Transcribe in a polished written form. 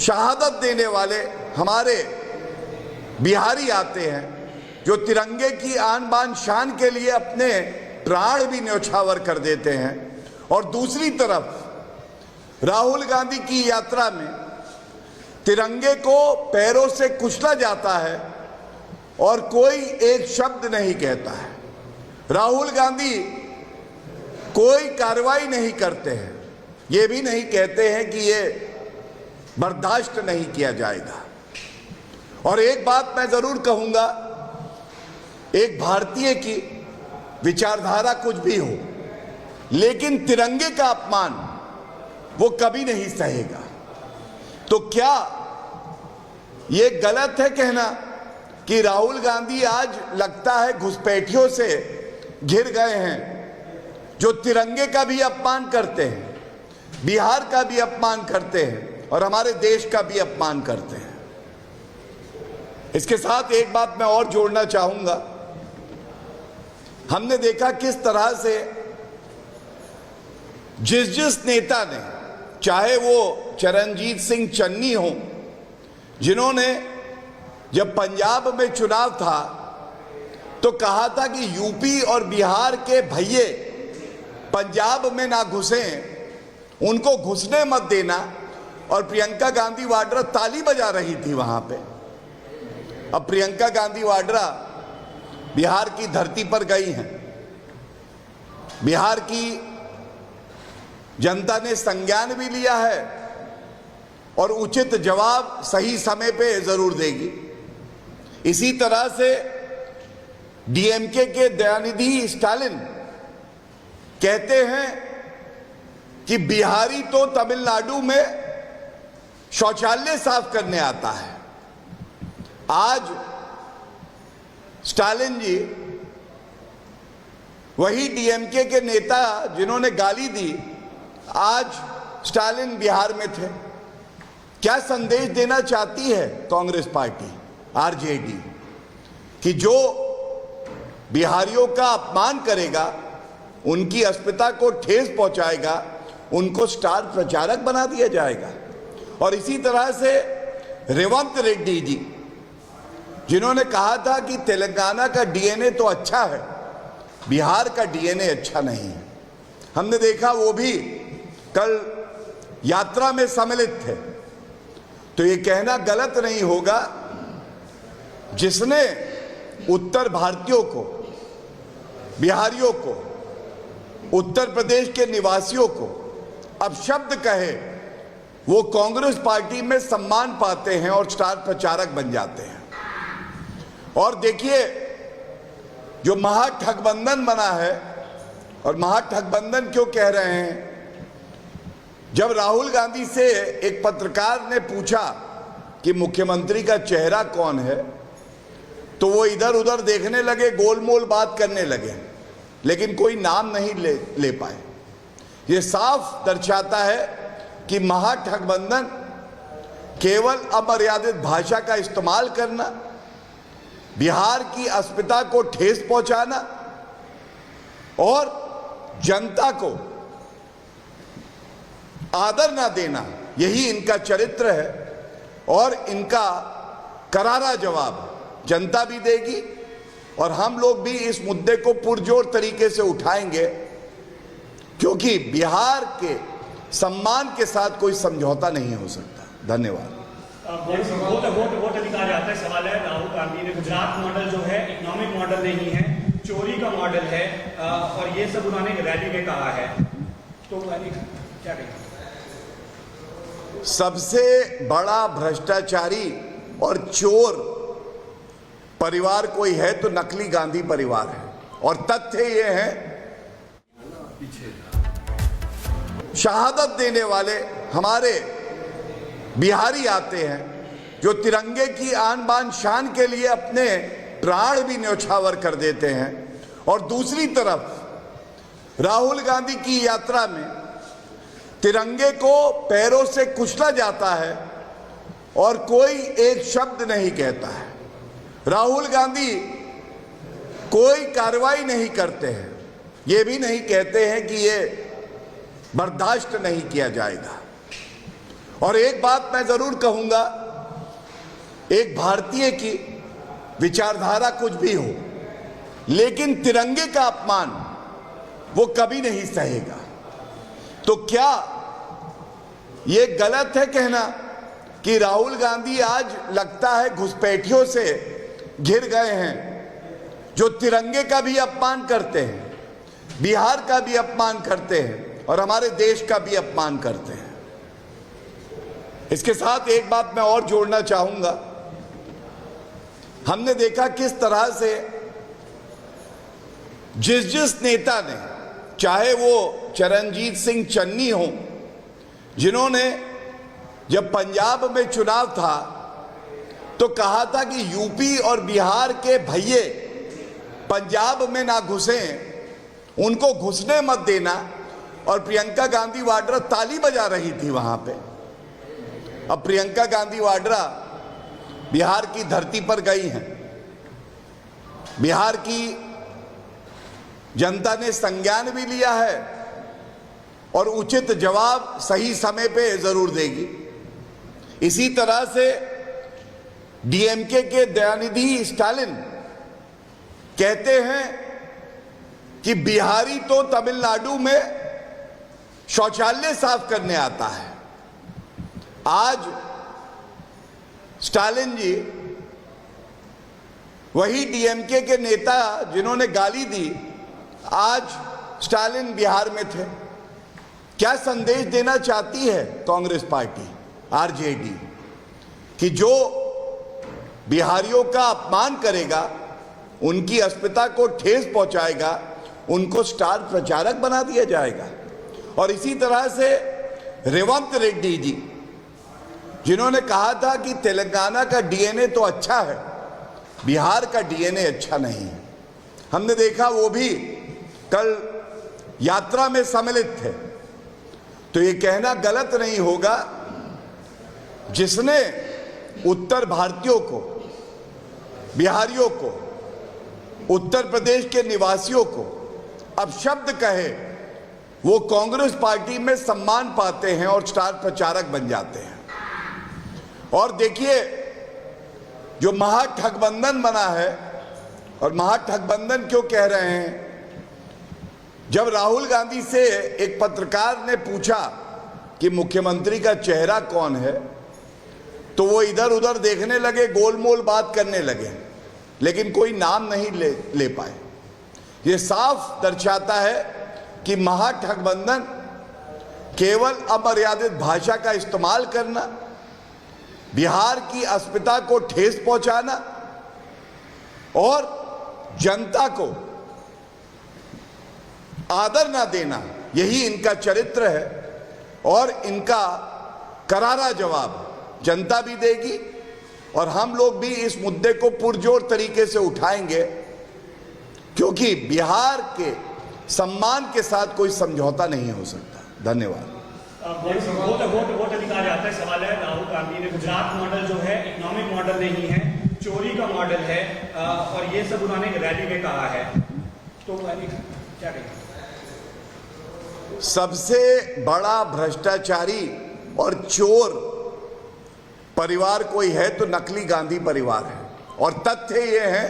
शहादत देने वाले हमारे बिहारी आते हैं जो तिरंगे की आन बान शान के लिए अपने प्राण भी न्यौछावर कर देते हैं, और दूसरी तरफ राहुल गांधी की यात्रा में तिरंगे को पैरों से कुचला जाता है और कोई एक शब्द नहीं कहता है। राहुल गांधी कोई कार्रवाई नहीं करते हैं, ये भी नहीं कहते हैं कि ये बर्दाश्त नहीं किया जाएगा। और एक बात मैं जरूर कहूंगा, एक भारतीय की विचारधारा कुछ भी हो, लेकिन तिरंगे का अपमान वो कभी नहीं सहेगा। तो क्या ये गलत है कहना कि राहुल गांधी आज लगता है घुसपैठियों से घिर गए हैं, जो तिरंगे का भी अपमान करते हैं, बिहार का भी अपमान करते हैं और हमारे देश का भी अपमान करते हैं। इसके साथ एक बात मैं और जोड़ना चाहूंगा। हमने देखा किस तरह से जिस नेता ने, चाहे वो चरणजीत सिंह चन्नी हो, जिन्होंने जब पंजाब में चुनाव था तो कहा था कि यूपी और बिहार के भैये पंजाब में ना घुसें, उनको घुसने मत देना, और प्रियंका गांधी वाड्रा ताली बजा रही थी वहां पे। अब प्रियंका गांधी वाड्रा बिहार की धरती पर गई हैं, बिहार की जनता ने संज्ञान भी लिया है और उचित जवाब सही समय पे जरूर देगी। इसी तरह से डीएमके के दयानिधि स्टालिन कहते हैं कि बिहारी तो तमिलनाडु में शौचालय साफ करने आता है। आज स्टालिन जी, वही डीएमके के नेता जिन्होंने गाली दी, आज स्टालिन बिहार में थे। क्या संदेश देना चाहती है कांग्रेस पार्टी, आरजेडी, कि जो बिहारियों का अपमान करेगा, उनकी अस्मिता को ठेस पहुंचाएगा, उनको स्टार प्रचारक बना दिया जाएगा। और इसी तरह से रेवंत रेड्डी जी, जिन्होंने कहा था कि तेलंगाना का डीएनए तो अच्छा है, बिहार का डीएनए अच्छा नहीं है। हमने देखा वो भी कल यात्रा में सम्मिलित थे। तो ये कहना गलत नहीं होगा, जिसने उत्तर भारतीयों को, बिहारियों को, उत्तर प्रदेश के निवासियों को अपशब्द कहे, वो कांग्रेस पार्टी में सम्मान पाते हैं और स्टार प्रचारक बन जाते हैं। और देखिए, जो महागठबंधन बना है, और महागठबंधन क्यों कह रहे हैं, जब राहुल गांधी से एक पत्रकार ने पूछा कि मुख्यमंत्री का चेहरा कौन है, तो वो इधर उधर देखने लगे, गोलमोल बात करने लगे, लेकिन कोई नाम नहीं ले पाए। ये साफ दर्शाता है कि महागठबंधन केवल अमर्यादित भाषा का इस्तेमाल करना, बिहार की अस्मिता को ठेस पहुंचाना और जनता को आदर ना देना, यही इनका चरित्र है। और इनका करारा जवाब जनता भी देगी और हम लोग भी इस मुद्दे को पुरजोर तरीके से उठाएंगे, क्योंकि बिहार के सम्मान के साथ कोई समझौता नहीं हो सकता। धन्यवाद। वोट अधिकार आता है, सवाल है, राहुल गांधी ने गुजरात मॉडल जो है इकोनॉमिक मॉडल नहीं है, चोरी का मॉडल है, और ये सब उन्होंने रैली में कहा है, तो क्या कहें? सबसे बड़ा भ्रष्टाचारी और चोर परिवार कोई है तो नकली गांधी परिवार है। और तथ्य ये है, शहादत देने वाले हमारे बिहारी आते हैं जो तिरंगे की आन बान शान के लिए अपने प्राण भी न्यौछावर कर देते हैं, और दूसरी तरफ राहुल गांधी की यात्रा में तिरंगे को पैरों से कुचला जाता है और कोई एक शब्द नहीं कहता है। राहुल गांधी कोई कार्रवाई नहीं करते हैं, ये भी नहीं कहते हैं कि ये बर्दाश्त नहीं किया जाएगा। और एक बात मैं जरूर कहूंगा, एक भारतीय की विचारधारा कुछ भी हो, लेकिन तिरंगे का अपमान वो कभी नहीं सहेगा। तो क्या ये गलत है कहना कि राहुल गांधी आज लगता है घुसपैठियों से घिर गए हैं, जो तिरंगे का भी अपमान करते हैं, बिहार का भी अपमान करते हैं और हमारे देश का भी अपमान करते हैं। इसके साथ एक बात मैं और जोड़ना चाहूंगा, हमने देखा किस तरह से जिस नेता ने, चाहे वो चरणजीत सिंह चन्नी हो, जिन्होंने जब पंजाब में चुनाव था तो कहा था कि यूपी और बिहार के भैये पंजाब में ना घुसें, उनको घुसने मत देना, और प्रियंका गांधी वाड्रा ताली बजा रही थी वहां पे। अब प्रियंका गांधी वाड्रा बिहार की धरती पर गई हैं, बिहार की जनता ने संज्ञान भी लिया है और उचित जवाब सही समय पे जरूर देगी। इसी तरह से डीएमके के दयानिधि स्टालिन कहते हैं कि बिहारी तो तमिलनाडु में शौचालय साफ करने आता है। आज स्टालिन जी, वही डीएमके के नेता जिन्होंने गाली दी, आज स्टालिन बिहार में थे। क्या संदेश देना चाहती है कांग्रेस पार्टी आरजेडी कि जो बिहारियों का अपमान करेगा, उनकी अस्मिता को ठेस पहुंचाएगा, उनको स्टार प्रचारक बना दिया जाएगा। और इसी तरह से रेवंत रेड्डी जी, जिन्होंने कहा था कि तेलंगाना का डीएनए तो अच्छा है, बिहार का डीएनए अच्छा नहीं है, हमने देखा वो भी कल यात्रा में सम्मिलित थे। तो ये कहना गलत नहीं होगा, जिसने उत्तर भारतीयों को, बिहारियों को, उत्तर प्रदेश के निवासियों को अपशब्द कहे, वो कांग्रेस पार्टी में सम्मान पाते हैं और स्टार प्रचारक बन जाते हैं। और देखिए, जो महागठबंधन बना है, और महागठबंधन क्यों कह रहे हैं, जब राहुल गांधी से एक पत्रकार ने पूछा कि मुख्यमंत्री का चेहरा कौन है, तो वो इधर उधर देखने लगे, गोलमोल बात करने लगे, लेकिन कोई नाम नहीं ले पाए। ये साफ दर्शाता है कि महागठबंधन केवल अमर्यादित भाषा का इस्तेमाल करना, बिहार की अस्मिता को ठेस पहुंचाना और जनता को आदर ना देना, यही इनका चरित्र है। और इनका करारा जवाब जनता भी देगी और हम लोग भी इस मुद्दे को पुरजोर तरीके से उठाएंगे, क्योंकि बिहार के सम्मान के साथ कोई समझौता नहीं हो सकता। धन्यवाद। वोट अधिकार आता है, सवाल है राहुल गांधी ने, गुजरात मॉडल जो है इकोनॉमिक मॉडल नहीं है, चोरी का मॉडल है, और ये सब उन्होंने रैली में कहा है, तो क्या कहेंगे? सबसे बड़ा भ्रष्टाचारी और चोर परिवार कोई है तो नकली गांधी परिवार है। और तथ्य ये है